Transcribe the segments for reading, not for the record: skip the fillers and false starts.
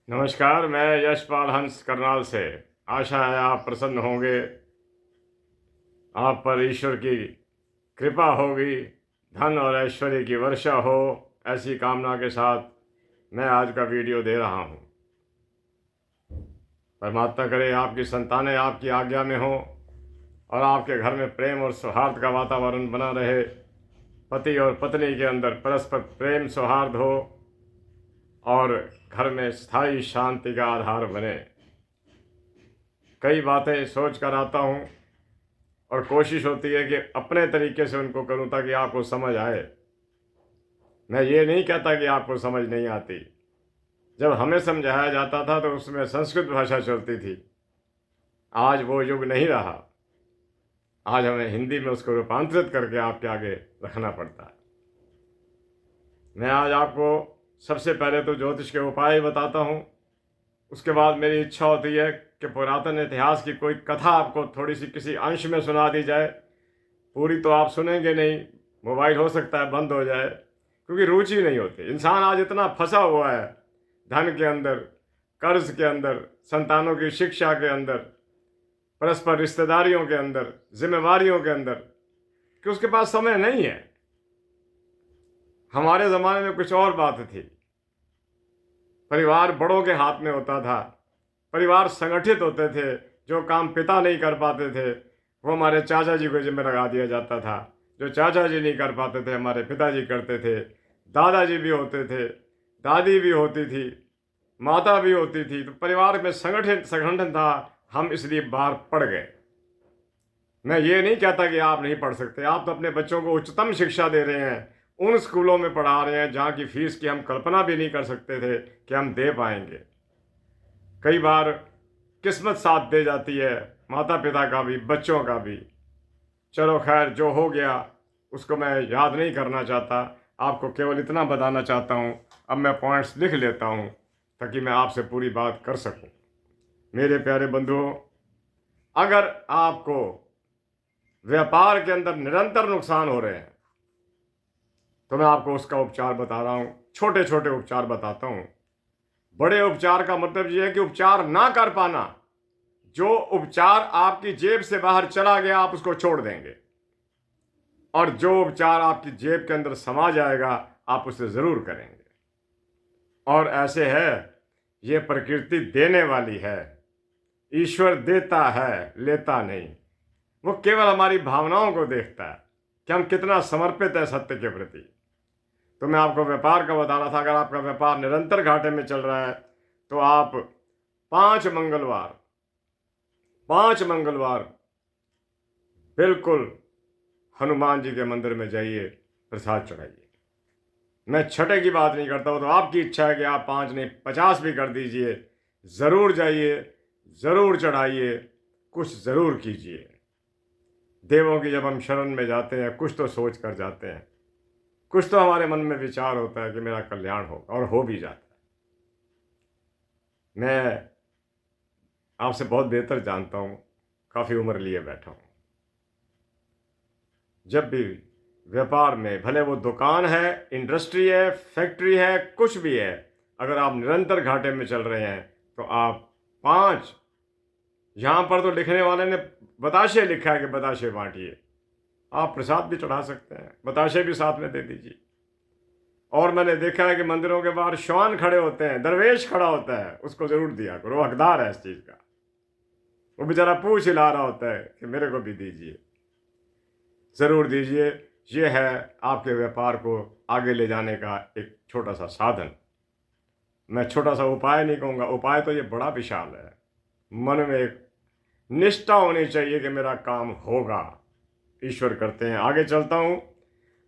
नमस्कार। मैं यशपाल हंस करनाल से। आशा है आप प्रसन्न होंगे, आप पर ईश्वर की कृपा होगी, धन और ऐश्वर्य की वर्षा हो, ऐसी कामना के साथ मैं आज का वीडियो दे रहा हूँ। परमात्मा करे आपकी संतानें आपकी आज्ञा में हो और आपके घर में प्रेम और सौहार्द का वातावरण बना रहे। पति और पत्नी के अंदर परस्पर प्रेम सौहार्द हो और घर में स्थायी शांति का आधार बने। कई बातें सोच कर आता हूँ और कोशिश होती है कि अपने तरीके से उनको करूँ ताकि आपको समझ आए। मैं ये नहीं कहता कि आपको समझ नहीं आती। जब हमें समझाया जाता था तो उसमें संस्कृत भाषा चलती थी। आज वो युग नहीं रहा। आज हमें हिंदी में उसको रूपांतरित करके आपके आगे रखना पड़ता है। मैं आज आपको सबसे पहले तो ज्योतिष के उपाय बताता हूँ। उसके बाद मेरी इच्छा होती है कि पुरातन इतिहास की कोई कथा आपको थोड़ी सी किसी अंश में सुना दी जाए। पूरी तो आप सुनेंगे नहीं, मोबाइल हो सकता है बंद हो जाए, क्योंकि रुचि नहीं होती। इंसान आज इतना फंसा हुआ है धन के अंदर, कर्ज के अंदर, संतानों की शिक्षा के अंदर, परस्पर रिश्तेदारियों के अंदर, जिम्मेवारियों के अंदर, कि उसके पास समय नहीं है। हमारे ज़माने में कुछ और बात थी। परिवार बड़ों के हाथ में होता था, परिवार संगठित होते थे। जो काम पिता नहीं कर पाते थे वो हमारे चाचा जी को जिम्मे लगा दिया जाता था। जो चाचा जी नहीं कर पाते थे हमारे पिताजी करते थे। दादाजी भी होते थे, दादी भी होती थी, माता भी होती थी। तो परिवार में संगठन था। हम इसलिए बाहर पड़ गए। मैं ये नहीं कहता कि आप नहीं पढ़ सकते। आप तो अपने बच्चों को उच्चतम शिक्षा दे रहे हैं, उन स्कूलों में पढ़ा रहे हैं जहाँ की फीस की हम कल्पना भी नहीं कर सकते थे कि हम दे पाएंगे। कई बार किस्मत साथ दे जाती है, माता पिता का भी, बच्चों का भी। चलो खैर, जो हो गया उसको मैं याद नहीं करना चाहता। आपको केवल इतना बताना चाहता हूँ। अब मैं पॉइंट्स लिख लेता हूँ ताकि मैं आपसे पूरी बात कर सकूँ। मेरे प्यारे बंधुओं, अगर आपको व्यापार के अंदर निरंतर नुकसान हो रहे हैं तो मैं आपको उसका उपचार बता रहा हूँ। छोटे छोटे उपचार बताता हूँ। बड़े उपचार का मतलब ये है कि उपचार ना कर पाना। जो उपचार आपकी जेब से बाहर चला गया आप उसको छोड़ देंगे, और जो उपचार आपकी जेब के अंदर समा जाएगा आप उसे ज़रूर करेंगे। और ऐसे है, ये प्रकृति देने वाली है। ईश्वर देता है, लेता नहीं। वो केवल हमारी भावनाओं को देखता है कि हम कितना समर्पित है सत्य के प्रति। तो मैं आपको व्यापार का बता रहा था। अगर आपका व्यापार निरंतर घाटे में चल रहा है तो आप 5 मंगलवार, 5 मंगलवार बिल्कुल हनुमान जी के मंदिर में जाइए, प्रसाद चढ़ाइए। मैं छठे की बात नहीं करता हूँ। तो आपकी इच्छा है कि आप 5 नहीं 50 भी कर दीजिए। ज़रूर जाइए, ज़रूर चढ़ाइए, कुछ ज़रूर कीजिए। देवों की जब हम शरण में जाते हैं कुछ तो सोच कर जाते हैं, कुछ तो हमारे मन में विचार होता है कि मेरा कल्याण हो, और हो भी जाता है। मैं आपसे बहुत बेहतर जानता हूँ, काफ़ी उम्र लिए बैठा हूँ। जब भी व्यापार में, भले वो दुकान है, इंडस्ट्री है, फैक्ट्री है, कुछ भी है, अगर आप निरंतर घाटे में चल रहे हैं तो आप 5, यहाँ पर तो लिखने वाले ने बताशे लिखा है कि बताशे बांटिए। आप प्रसाद भी चढ़ा सकते हैं, बताशे भी साथ में दे दीजिए। और मैंने देखा है कि मंदिरों के बाहर श्वान खड़े होते हैं, दरवेश खड़ा होता है, उसको ज़रूर दिया करो। वो हकदार है इस चीज़ का। वो बेचारा पूछ हिला रहा होता है कि मेरे को भी दीजिए। ज़रूर दीजिए। ये है आपके व्यापार को आगे ले जाने का एक छोटा सा साधन। मैं छोटा सा उपाय नहीं कहूँगा, उपाय तो ये बड़ा विशाल है। मन में एक निष्ठा होनी चाहिए कि मेरा काम होगा, ईश्वर करते हैं। आगे चलता हूँ।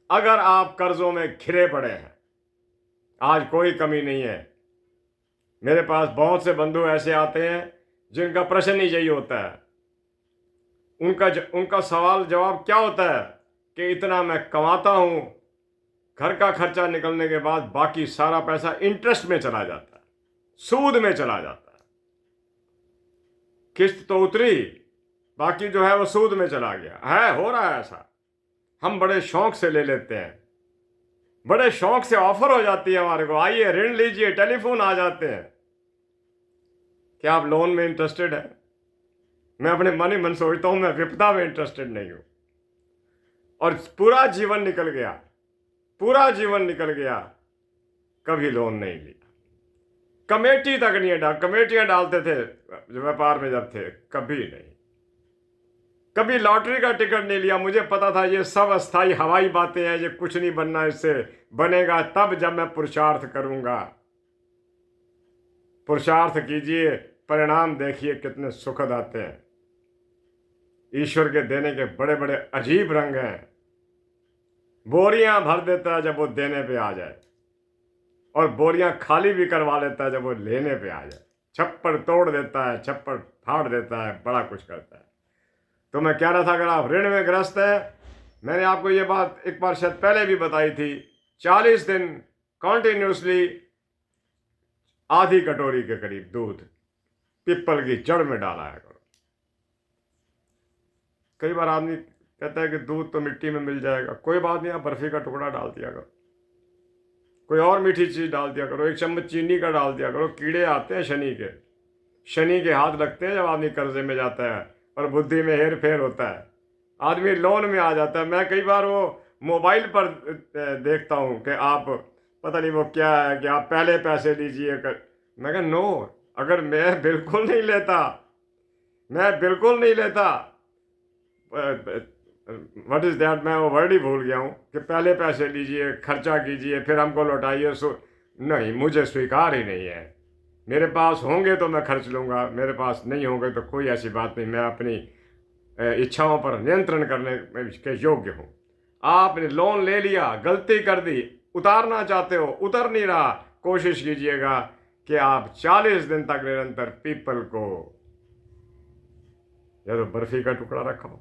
अगर आप कर्जों में घिरे पड़े हैं, आज कोई कमी नहीं है। मेरे पास बहुत से बंधु ऐसे आते हैं जिनका प्रश्न ही यही होता है। उनका सवाल जवाब क्या होता है कि इतना मैं कमाता हूँ, घर का खर्चा निकलने के बाद बाकी सारा पैसा इंटरेस्ट में चला जाता है, सूद में चला जाता है। किस्त तो उतरी, बाकी जो है वो सूद में चला गया है। हो रहा है ऐसा। हम बड़े शौक से ले लेते हैं, बड़े शौक से ऑफर हो जाती है हमारे को, आइए ऋण लीजिए, टेलीफोन आ जाते हैं। क्या आप लोन में इंटरेस्टेड हैं? मैं अपने मन ही मन सोचता हूँ मैं विपदा में इंटरेस्टेड नहीं हूँ। और पूरा जीवन निकल गया, पूरा जीवन निकल गया, कभी लोन नहीं लिया। कमेटी तक नहीं डाल, कमेटियां डालते थे जो व्यापार में जब थे, कभी नहीं। कभी लॉटरी का टिकट नहीं लिया। मुझे पता था ये सब अस्थाई हवाई बातें हैं, ये कुछ नहीं बनना, इससे बनेगा तब जब मैं पुरुषार्थ करूंगा। पुरुषार्थ कीजिए, परिणाम देखिए कितने सुखद आते हैं। ईश्वर के देने के बड़े बड़े अजीब रंग हैं। बोरियां भर देता है जब वो देने पे आ जाए, और बोरियां खाली भी करवा लेता है जब वो लेने पे आ जाए। छप्पड़ तोड़ देता है, छप्पड़ फाड़ देता है, बड़ा कुछ करता है। तो मैं कह रहा था, अगर आप ऋण में ग्रस्त है, मैंने आपको ये बात एक बार शायद पहले भी बताई थी, 40 दिन कॉन्टिन्यूसली आधी कटोरी के करीब दूध पीपल की जड़ में डाला करो। कई बार आदमी कहता है कि दूध तो मिट्टी में मिल जाएगा, कोई बात नहीं, आप बर्फी का टुकड़ा डाल दिया करो, कोई और मीठी चीज डाल दिया करो, 1 चम्मच चीनी का डाल दिया करो। कीड़े आते हैं शनि के हाथ लगते हैं जब आदमी कर्जे में जाता है और बुद्धि में हेर फेर होता है, आदमी लोन में आ जाता है। मैं कई बार वो मोबाइल पर देखता हूँ कि आप पता नहीं वो क्या है कि आप पहले पैसे लीजिए मैं कहा नो, अगर मैं बिल्कुल नहीं लेता, व्हाट इज दैट, मैं वो वर्ड ही भूल गया हूँ कि पहले पैसे लीजिए, खर्चा कीजिए, फिर हमको लौटाइए। नहीं, मुझे स्वीकार ही नहीं है। मेरे पास होंगे तो मैं खर्च लूँगा, मेरे पास नहीं होंगे तो कोई ऐसी बात नहीं। मैं अपनी इच्छाओं पर नियंत्रण करने के योग्य हूँ। आपने लोन ले लिया, गलती कर दी, उतारना चाहते हो, उतर नहीं रहा, कोशिश कीजिएगा कि आप 40 दिन तक निरंतर पीपल को, या तो बर्फी का टुकड़ा रखो,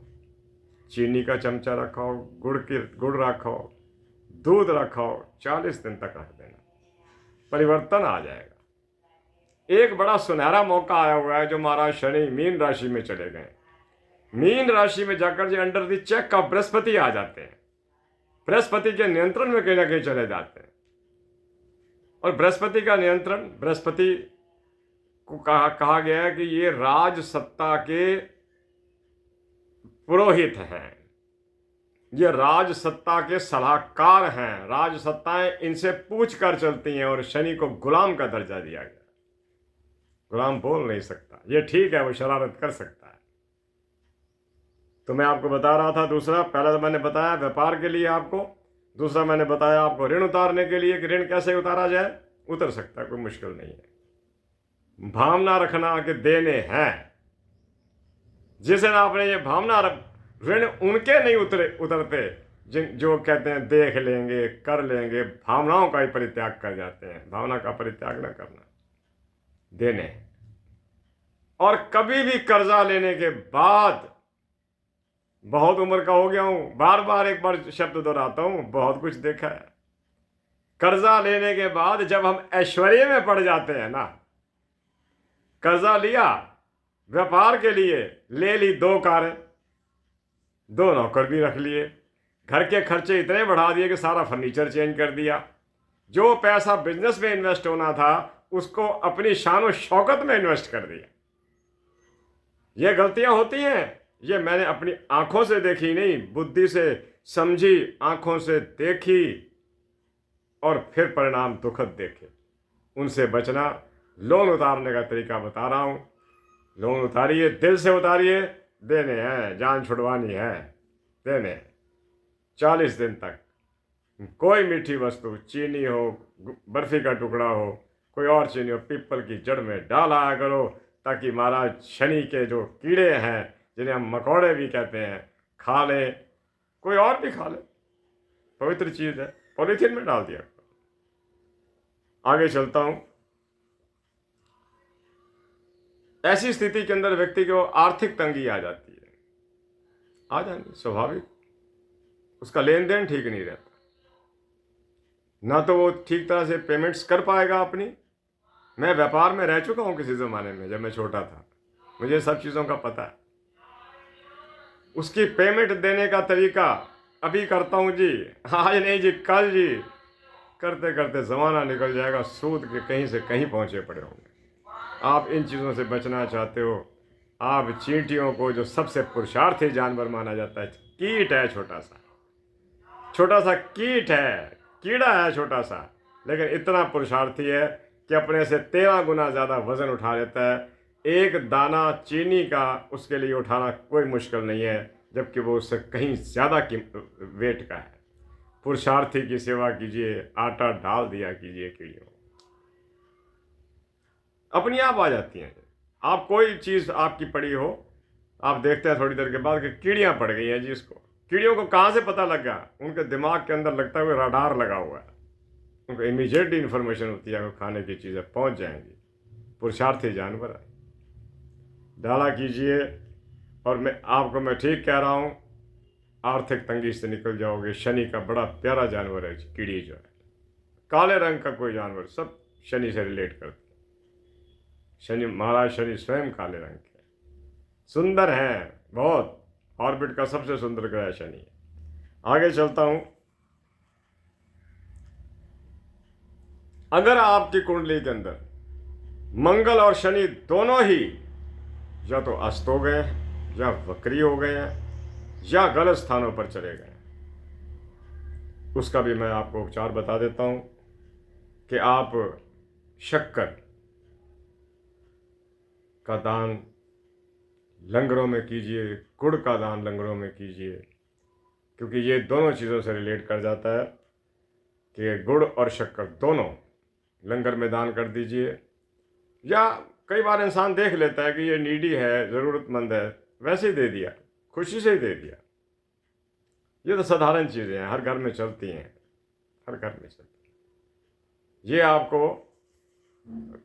चीनी का चमचा रखो, गुड़ रखो, दूध रखो, 40 दिन तक रख देना, परिवर्तन आ जाएगा। एक बड़ा सुनहरा मौका आया हुआ है जो महाराज शनि मीन राशि में चले गए। मीन राशि में जाकर जो अंडर दी चेक का बृहस्पति आ जाते हैं, बृहस्पति के नियंत्रण में कहीं ना कहीं चले जाते हैं। और बृहस्पति का नियंत्रण, बृहस्पति को कहा गया है कि ये राज सत्ता के पुरोहित हैं, ये राज सत्ता के सलाहकार हैं। राज सत्ताएं इनसे पूछ कर चलती हैं, और शनि को गुलाम का दर्जा दिया गया। गुलाम बोल नहीं सकता, ये ठीक है, वो शरारत कर सकता है। तो मैं आपको बता रहा था, दूसरा, पहला तो मैंने बताया व्यापार के लिए आपको, दूसरा मैंने बताया आपको ऋण उतारने के लिए कि ऋण कैसे उतारा जाए। उतर सकता है, कोई मुश्किल नहीं है। भावना रखना कि देने हैं। जिस दिन आपने ये भावना ऋण उनके नहीं उतरते जो कहते हैं देख लेंगे, कर लेंगे, भावनाओं का ही परित्याग कर जाते हैं। भावना का परित्याग न करना, देने। और कभी भी कर्जा लेने के बाद, बहुत उम्र का हो गया हूं, बार बार एक बार शब्द दोहराता हूं, बहुत कुछ देखा है। कर्जा लेने के बाद जब हम ऐश्वर्य में पड़ जाते हैं ना, कर्जा लिया व्यापार के लिए, ले ली 2 कारें, 2 नौकर भी रख लिए, घर के खर्चे इतने बढ़ा दिए कि सारा फर्नीचर चेंज कर दिया। जो पैसा बिजनेस में इन्वेस्ट होना था उसको अपनी शान और शौकत में इन्वेस्ट कर दिया। ये गलतियां होती हैं, ये मैंने अपनी आंखों से देखी नहीं, बुद्धि से समझी, आंखों से देखी, और फिर परिणाम दुखद देखे। उनसे बचना। लोन उतारने का तरीका बता रहा हूं। लोन उतारिए, दिल से उतारिए, देने हैं, जान छुड़वानी है, देने। 40 दिन तक कोई मीठी वस्तु, चीनी हो, बर्फी का टुकड़ा हो, कोई और चीनी हो, पीपल की जड़ में डाला करो, ताकि महाराज शनि के जो कीड़े हैं, जिन्हें हम मकोड़े भी कहते हैं, खा ले, कोई और भी खा ले। पवित्र चीज है, पॉलीथीन में डाल दिया। आगे चलता हूं। ऐसी स्थिति के अंदर व्यक्ति को आर्थिक तंगी आ जाती है, आ जानी स्वाभाविक। उसका लेन देन ठीक नहीं रहता, ना तो वो ठीक तरह से पेमेंट्स कर पाएगा अपनी। मैं व्यापार में रह चुका हूं किसी ज़माने में, जब मैं छोटा था, मुझे सब चीज़ों का पता है। उसकी पेमेंट देने का तरीका अभी करता हूं जी, आज नहीं जी, कल जी, करते करते ज़माना निकल जाएगा, सूद के कहीं से कहीं पहुंचे पड़े होंगे। आप इन चीज़ों से बचना चाहते हो, आप चींटियों को, जो सबसे पुरुषार्थी जानवर माना जाता है, कीट है, छोटा सा कीट है, कीड़ा है छोटा सा, लेकिन इतना पुरुषार्थी है कि अपने से 13 गुना ज़्यादा वज़न उठा लेता है। एक दाना चीनी का उसके लिए उठाना कोई मुश्किल नहीं है, जबकि वो उससे कहीं ज़्यादा की वेट का है। पुरुषार्थी की सेवा कीजिए, आटा डाल दिया कीजिए कीड़ियों, अपनी आप आ जाती हैं। आप कोई चीज़ आपकी पड़ी हो, आप देखते हैं थोड़ी देर के बाद कि कीड़ियाँ पड़ गई हैं जी इसको। कीड़ियों को कहाँ से पता लगा? उनके दिमाग के अंदर लगता है रडार लगा हुआ है, उनको इमीडिएट इन्फॉर्मेशन होती है, खाने की चीज़ें पहुँच जाएंगी। पुरुषार्थी जानवर है, डाला कीजिए। और मैं ठीक कह रहा हूँ, आर्थिक तंगी से निकल जाओगे। शनि का बड़ा प्यारा जानवर है कीड़ी, जो है काले रंग का कोई जानवर, सब शनि से रिलेट करते हैं। शनि, महाराज शनि स्वयं काले रंग के सुंदर हैं बहुत, ऑर्बिट का सबसे सुंदर ग्रह शनि है। आगे चलता हूं। अगर आपकी कुंडली के अंदर मंगल और शनि दोनों ही या तो अस्त हो गए हैं, या वक्री हो गए हैं, या गलत स्थानों पर चले गए, उसका भी मैं आपको उपचार बता देता हूं कि आप शक्कर का दान लंगरों में कीजिए, गुड़ का दान लंगरों में कीजिए, क्योंकि ये दोनों चीज़ों से रिलेट कर जाता है कि गुड़ और शक्कर दोनों लंगर में दान कर दीजिए। या कई बार इंसान देख लेता है कि ये नीडी है, ज़रूरतमंद है, वैसे ही दे दिया, खुशी से ही दे दिया। ये तो साधारण चीज़ें हैं, हर घर में चलती हैं, हर घर में चलती हैं। ये आपको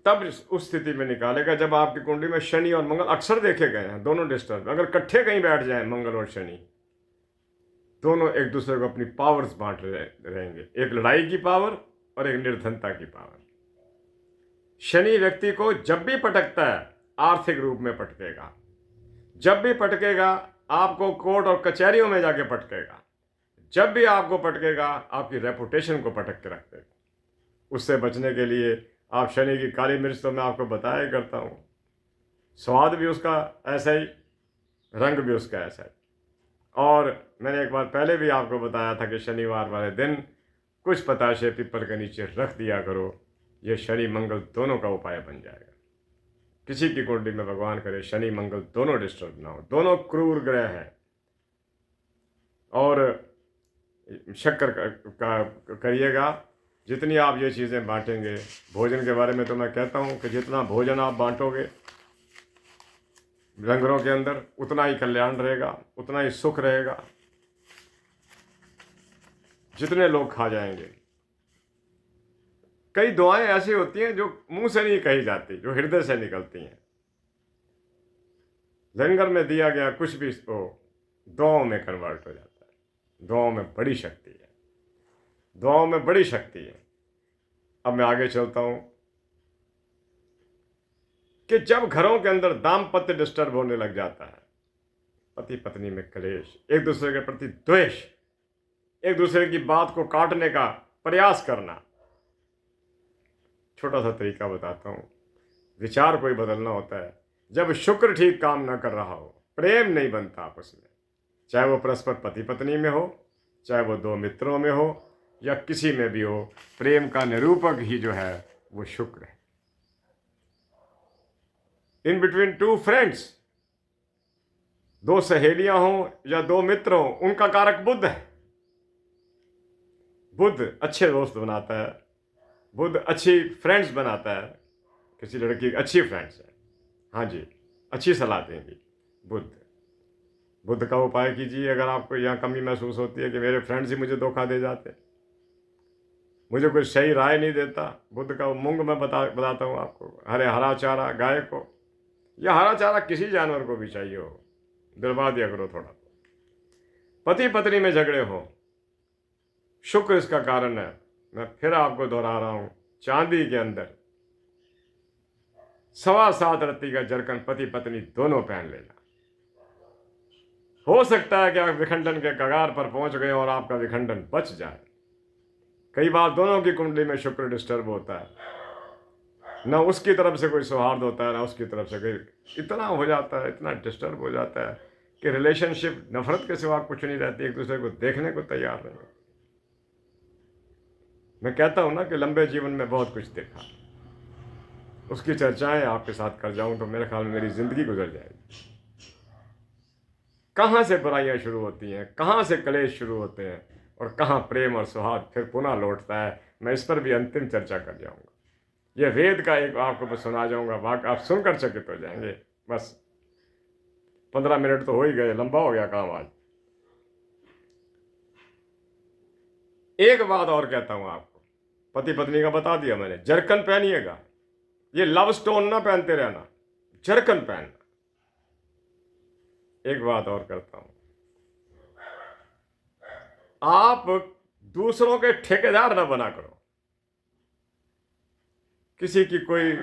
तब उस स्थिति में निकालेगा जब आपकी कुंडली में शनि और मंगल अक्सर देखे गए हैं, दोनों डिस्टर्ब। अगर इकट्ठे कहीं बैठ जाएं मंगल और शनि, दोनों एक दूसरे को अपनी पावर्स बांट रहेंगे, एक लड़ाई की पावर और एक निर्धनता की पावर। शनि व्यक्ति को जब भी पटकता है आर्थिक रूप में पटकेगा, जब भी पटकेगा आपको कोर्ट और कचहरियों में जाके पटकेगा, जब भी आपको पटकेगा आपकी रेपुटेशन को पटक के रख देगा। उससे बचने के लिए आप शनि की काली मिर्च तो मैं आपको बताया करता हूँ, स्वाद भी उसका ऐसा ही, रंग भी उसका ऐसा ही। और मैंने एक बार पहले भी आपको बताया था कि शनिवार वाले दिन कुछ पताशे पीपल के नीचे रख दिया करो, ये शनि मंगल दोनों का उपाय बन जाएगा। किसी की कुंडली में भगवान करे शनि मंगल दोनों डिस्टर्ब ना हो, दोनों क्रूर ग्रह हैं। और शक्कर का करिएगा, जितनी आप ये चीज़ें बांटेंगे। भोजन के बारे में तो मैं कहता हूँ कि जितना भोजन आप बांटोगे लंगरों के अंदर, उतना ही कल्याण रहेगा, उतना ही सुख रहेगा। जितने लोग खा जाएंगे। कई दुआएं ऐसी होती हैं जो मुंह से नहीं कही जाती, जो हृदय से निकलती हैं। लंगर में दिया गया कुछ भी तो दुआओं में कन्वर्ट हो जाता है। दुआओं में बड़ी शक्ति है, दुआओं में बड़ी शक्ति है। अब मैं आगे चलता हूं कि जब घरों के अंदर दाम्पत्य डिस्टर्ब होने लग जाता है, पति पत्नी में कलेश, एक दूसरे के प्रति द्वेष, एक दूसरे की बात को काटने का प्रयास करना। छोटा सा तरीका बताता हूँ, विचार कोई बदलना होता है। जब शुक्र ठीक काम ना कर रहा हो, प्रेम नहीं बनता आपस में, चाहे वो परस्पर पति पत्नी में हो, चाहे वो दो मित्रों में हो, या किसी में भी हो, प्रेम का निरूपक ही जो है वो शुक्र है। इन बिटवीन टू फ्रेंड्स, दो सहेलियां हों या दो मित्र हों, उनका कारक बुध है। बुध अच्छे दोस्त बनाता है, बुध अच्छी फ्रेंड्स बनाता है। किसी लड़की की अच्छी फ्रेंड्स है, हाँ जी, अच्छी सलाह देंगी बुध। बुध का उपाय कीजिए अगर आपको यहाँ कमी महसूस होती है कि मेरे फ्रेंड्स ही मुझे धोखा दे जाते, मुझे कोई सही राय नहीं देता। बुध का मूंग मैं बताता हूँ आपको, हरा चारा गाय को, या हरा चारा किसी जानवर को भी चाहिए हो, दिलवा दिया करो थोड़ा। पति पत्नी में झगड़े हो, शुक्र इसका कारण है। मैं फिर आपको दोहरा रहा हूं, चांदी के अंदर 7.25 रत्ती का जरकन पति पत्नी दोनों पहन लेना। हो सकता है कि आप विखंडन के कगार पर पहुंच गए और आपका विखंडन बच जाए। कई बार दोनों की कुंडली में शुक्र डिस्टर्ब होता है, ना उसकी तरफ से कोई सौहार्द होता है, ना उसकी तरफ से कोई। इतना हो जाता है, इतना डिस्टर्ब हो जाता है कि रिलेशनशिप नफरत के सिवा कुछ नहीं रहती, एक दूसरे को देखने को तैयार नहीं। मैं कहता हूँ ना कि लंबे जीवन में बहुत कुछ देखा, उसकी चर्चाएं आपके साथ कर जाऊं तो मेरे ख्याल में मेरी जिंदगी गुजर जाएगी। कहाँ से बुराइयां शुरू होती हैं, कहाँ से कलेश शुरू होते हैं, और कहाँ प्रेम और सौहार्द फिर पुनः लौटता है, मैं इस पर भी अंतिम चर्चा कर जाऊंगा। यह वेद का एक आपको मैं सुना जाऊंगा, वाक आप सुनकर चकित हो जाएंगे। बस 15 मिनट तो हो ही गए, लंबा हो गया काम आज। एक बात और कहता हूं आपको, पति पत्नी का बता दिया मैंने, जरकन पहनिएगा। ये लव स्टोन ना पहनते रहना, जरकन पहनना। एक बात और करता हूं, आप दूसरों के ठेकेदार ना बना करो। किसी की कोई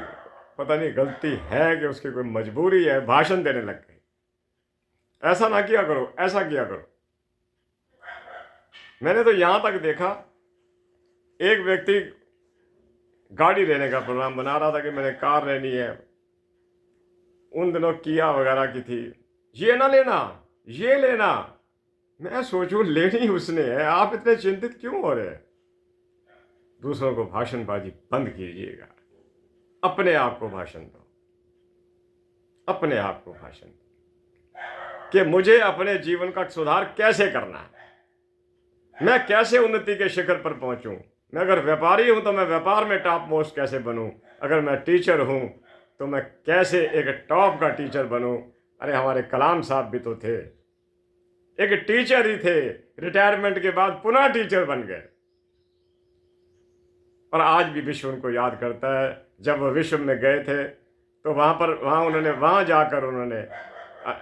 पता नहीं गलती है कि उसकी कोई मजबूरी है, भाषण देने लग गए, ऐसा ना किया करो, ऐसा किया करो। मैंने तो यहां तक देखा, एक व्यक्ति गाड़ी लेने का प्रोग्राम बना रहा था कि मैंने कार लेनी है, उन दिनों किया वगैरह की थी, ये ना लेना, ये लेना। मैं सोचूं लेनी उसने है, आप इतने चिंतित क्यों हो रहे हैं? दूसरों को भाषणबाजी बंद कीजिएगा, अपने आप को भाषण दो, अपने आप को भाषण दो कि मुझे अपने जीवन का सुधार कैसे करना है, मैं कैसे उन्नति के शिखर पर पहुंचूं। मैं अगर व्यापारी हूं तो मैं व्यापार में टॉप मोस्ट कैसे बनूं, अगर मैं टीचर हूं तो मैं कैसे एक टॉप का टीचर बनूं। अरे हमारे कलाम साहब भी तो थे, एक टीचर ही थे, रिटायरमेंट के बाद पुनः टीचर बन गए, और आज भी विश्व उनको याद करता है। जब वो विश्व में गए थे तो वहां जाकर उन्होंने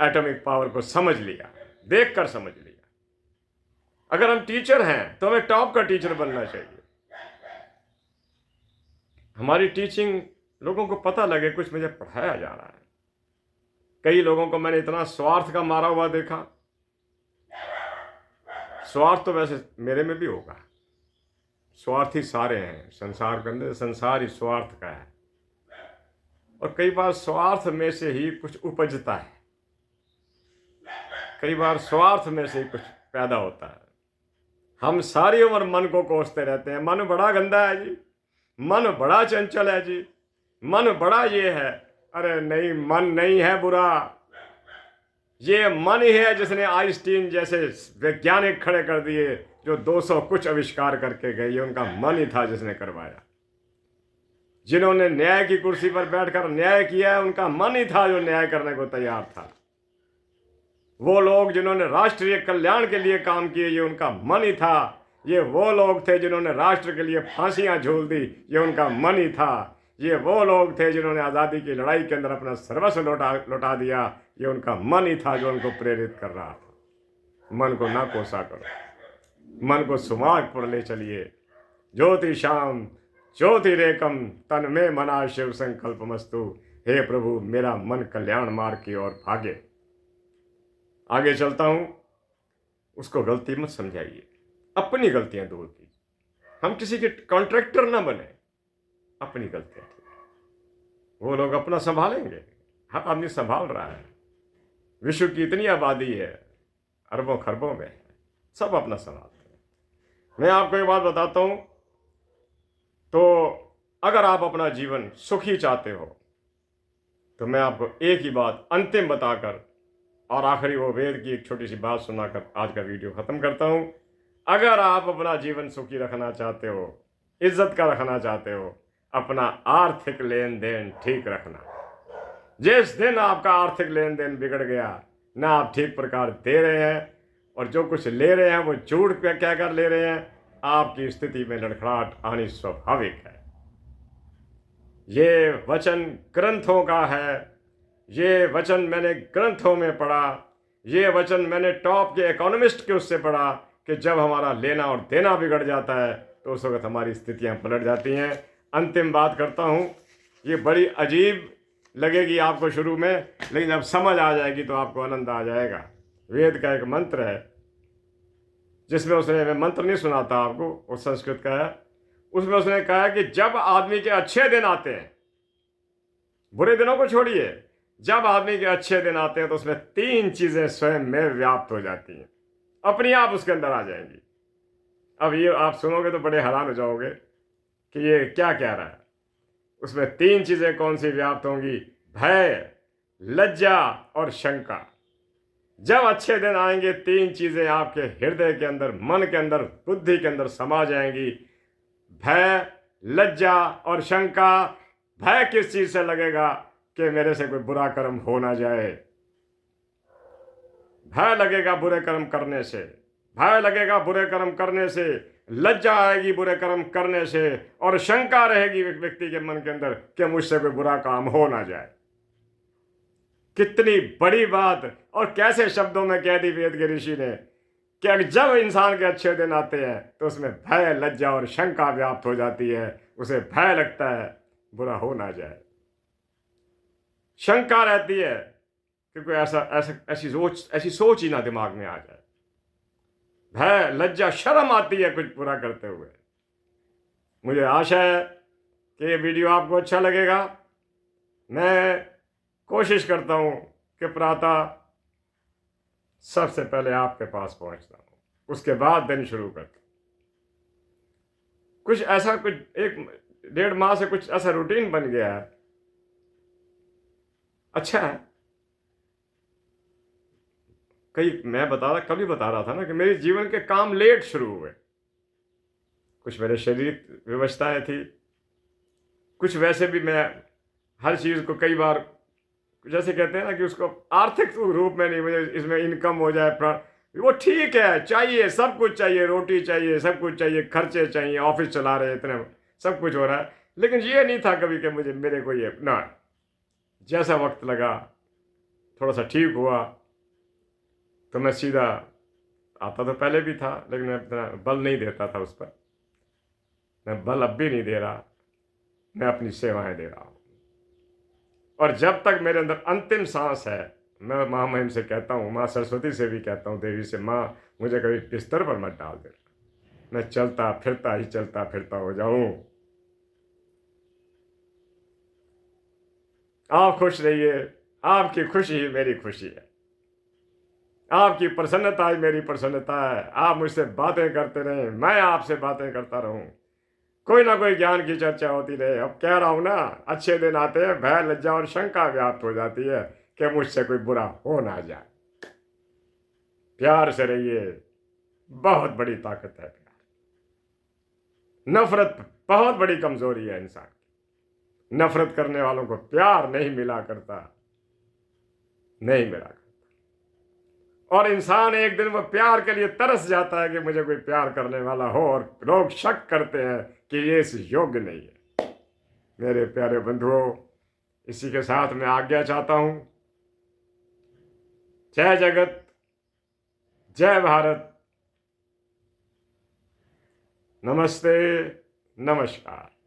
एटॉमिक पावर को समझ लिया, देखकर समझ लिया। अगर हम टीचर हैं तो हमें टॉप का टीचर बनना चाहिए। हमारी टीचिंग लोगों को पता लगे कुछ मुझे पढ़ाया जा रहा है। कई लोगों को मैंने इतना स्वार्थ का मारा हुआ देखा। स्वार्थ तो वैसे मेरे में भी होगा, स्वार्थी सारे हैं संसार के अंदर, संसार ही स्वार्थ का है, और कई बार स्वार्थ में से ही कुछ उपजता है, कई बार स्वार्थ में से ही कुछ पैदा होता है। हम सारी उम्र मन को कोसते रहते हैं, मन बड़ा गंदा है जी, मन बड़ा चंचल है जी, मन बड़ा ये है। अरे नहीं, मन नहीं है बुरा, ये मन ही है जिसने आइंस्टीन जैसे वैज्ञानिक खड़े कर दिए जो 200 कुछ आविष्कार करके गए। ये उनका मन ही था जिसने करवाया। जिन्होंने न्याय की कुर्सी पर बैठकर न्याय किया है, उनका मन ही था जो न्याय करने को तैयार था। वो लोग जिन्होंने राष्ट्रीय कल्याण के लिए काम किए, ये उनका मन ही था। ये वो लोग थे जिन्होंने राष्ट्र के लिए फांसियां झूल दी, ये उनका मन ही था। ये वो लोग थे जिन्होंने आज़ादी की लड़ाई के अंदर अपना सर्वस्व लौटा दिया, ये उनका मन ही था जो उनको प्रेरित कर रहा था। मन को ना कोसा करो, मन को सुमार्ग पर ले चलिए। ज्योति शाम ज्योतिरेकम तन में मना शिव संकल्प मस्तु। हे प्रभु, मेरा मन कल्याण मार्ग की ओर भागे। आगे चलता हूं, उसको गलती मत समझाइए, अपनी गलतियां दूर कीजिए। हम किसी के कॉन्ट्रैक्टर ना बने, अपनी गलतियां ठीक, वो लोग अपना संभालेंगे। हर आदमी संभाल रहा है, विश्व की इतनी आबादी है, अरबों खरबों में है, सब अपना संभालते हैं। मैं आपको एक बात बताता हूं, तो अगर आप अपना जीवन सुखी चाहते हो तो मैं आपको एक ही बात अंतिम बताकर और आखिरी वो वेद की एक छोटी सी बात सुनाकर आज का वीडियो खत्म करता हूं। अगर आप अपना जीवन सुखी रखना चाहते हो, इज्जत का रखना चाहते हो, अपना आर्थिक लेन देन ठीक रखना। जिस दिन आपका आर्थिक लेन देन बिगड़ गया, ना आप ठीक प्रकार दे रहे हैं और जो कुछ ले रहे हैं वो झूठ पे क्या कर ले रहे हैं, आपकी स्थिति में लड़खड़ाहट आनी स्वाभाविक है। ये वचन ग्रंथों का है, ये वचन मैंने ग्रंथों में पढ़ा, ये वचन मैंने टॉप के इकोनॉमिस्ट के उससे पढ़ा कि जब हमारा लेना और देना बिगड़ जाता है तो उस वक्त हमारी स्थितियां पलट जाती हैं। अंतिम बात करता हूं, ये बड़ी अजीब लगेगी आपको शुरू में, लेकिन जब समझ आ जाएगी तो आपको आनंद आ जाएगा। वेद का एक मंत्र है जिसमें उसने, मैं मंत्र नहीं सुनाता आपको, वो संस्कृत का है, उसमें उसने कहा कि जब आदमी के अच्छे दिन आते हैं बुरे दिनों को छोड़िए, जब आदमी के अच्छे दिन आते हैं तो उसमें 3 चीजें स्वयं में व्याप्त हो जाती हैं, अपनी आप उसके अंदर आ जाएंगी। अब ये आप सुनोगे तो बड़े हैरान हो जाओगे कि ये क्या कह रहा है। उसमें 3 चीजें कौन सी व्याप्त होंगी? भय, लज्जा और शंका। जब अच्छे दिन आएंगे 3 चीजें आपके हृदय के अंदर, मन के अंदर, बुद्धि के अंदर समा जाएंगी। भय, लज्जा और शंका। भय किस चीज से लगेगा? कि मेरे से कोई बुरा कर्म हो ना जाए। भय लगेगा बुरे कर्म करने से, भय लगेगा बुरे कर्म करने से, लज्जा आएगी बुरे कर्म करने से, और शंका रहेगी व्यक्ति के मन के अंदर कि मुझसे कोई बुरा काम हो ना जाए। कितनी बड़ी बात और कैसे शब्दों में कह दी वेद के ऋषि ने कि जब इंसान के अच्छे दिन आते हैं तो उसमें भय, लज्जा और शंका व्याप्त हो जाती है। उसे भय लगता है बुरा हो ना जाए, शंका रहती है कि कोई ऐसी सोच ही ना दिमाग में आ जाए। भय, लज्जा, शर्म आती है कुछ बुरा करते हुए। मुझे आशा है कि ये वीडियो आपको अच्छा लगेगा। मैं कोशिश करता हूँ कि प्रातः सबसे पहले आपके पास पहुँचता हूँ, उसके बाद दिन शुरू करता हूँ। कुछ 1 माह से कुछ ऐसा रूटीन बन गया है। अच्छा है। कभी बता रहा था ना कि मेरे जीवन के काम लेट शुरू हुए। कुछ मेरे शारीरिक विवशताएं थी, कुछ वैसे भी मैं हर चीज़ को कई बार, जैसे कहते हैं ना कि उसको आर्थिक रूप में नहीं, मुझे इसमें इनकम हो जाए, वो ठीक है, चाहिए, सब कुछ चाहिए, रोटी चाहिए, सब कुछ चाहिए, खर्चे चाहिए, ऑफिस चला रहे, इतने सब कुछ हो रहा है। लेकिन ये नहीं था कभी कि मेरे को ये ना, जैसा वक्त लगा, थोड़ा सा ठीक हुआ तो मैं सीधा आता तो पहले भी था, लेकिन मैं इतना बल नहीं देता था उस पर। मैं बल अब भी नहीं दे रहा, मैं अपनी सेवाएं दे रहा हूँ। और जब तक मेरे अंदर अंतिम सांस है, मैं माँ महिम से कहता हूँ, माँ सरस्वती से भी कहता हूँ, देवी से, माँ मुझे कभी बिस्तर पर मत डाल दे, मैं चलता फिरता हो जाऊं। आप खुश रहिए, आपकी खुशी ही मेरी खुशी है, आपकी प्रसन्नता ही मेरी प्रसन्नता है। आप मुझसे बातें करते रहें, मैं आपसे बातें करता रहूं, कोई ना कोई ज्ञान की चर्चा होती रहे। अब कह रहा हूं ना, अच्छे दिन आते हैं, भय, लज्जा और शंका व्याप्त हो जाती है कि मुझसे कोई बुरा हो ना जाए। प्यार से रहिए, बहुत बड़ी ताकत है प्यार। नफरत बहुत बड़ी कमजोरी है इंसान की। नफरत करने वालों को प्यार नहीं मिला करता। और इंसान एक दिन वो प्यार के लिए तरस जाता है कि मुझे कोई प्यार करने वाला हो, और लोग शक करते हैं कि ये इस योग्य नहीं है। मेरे प्यारे बंधुओं, इसी के साथ मैं आज्ञा चाहता हूं। जय जगत, जय भारत, नमस्ते, नमस्कार।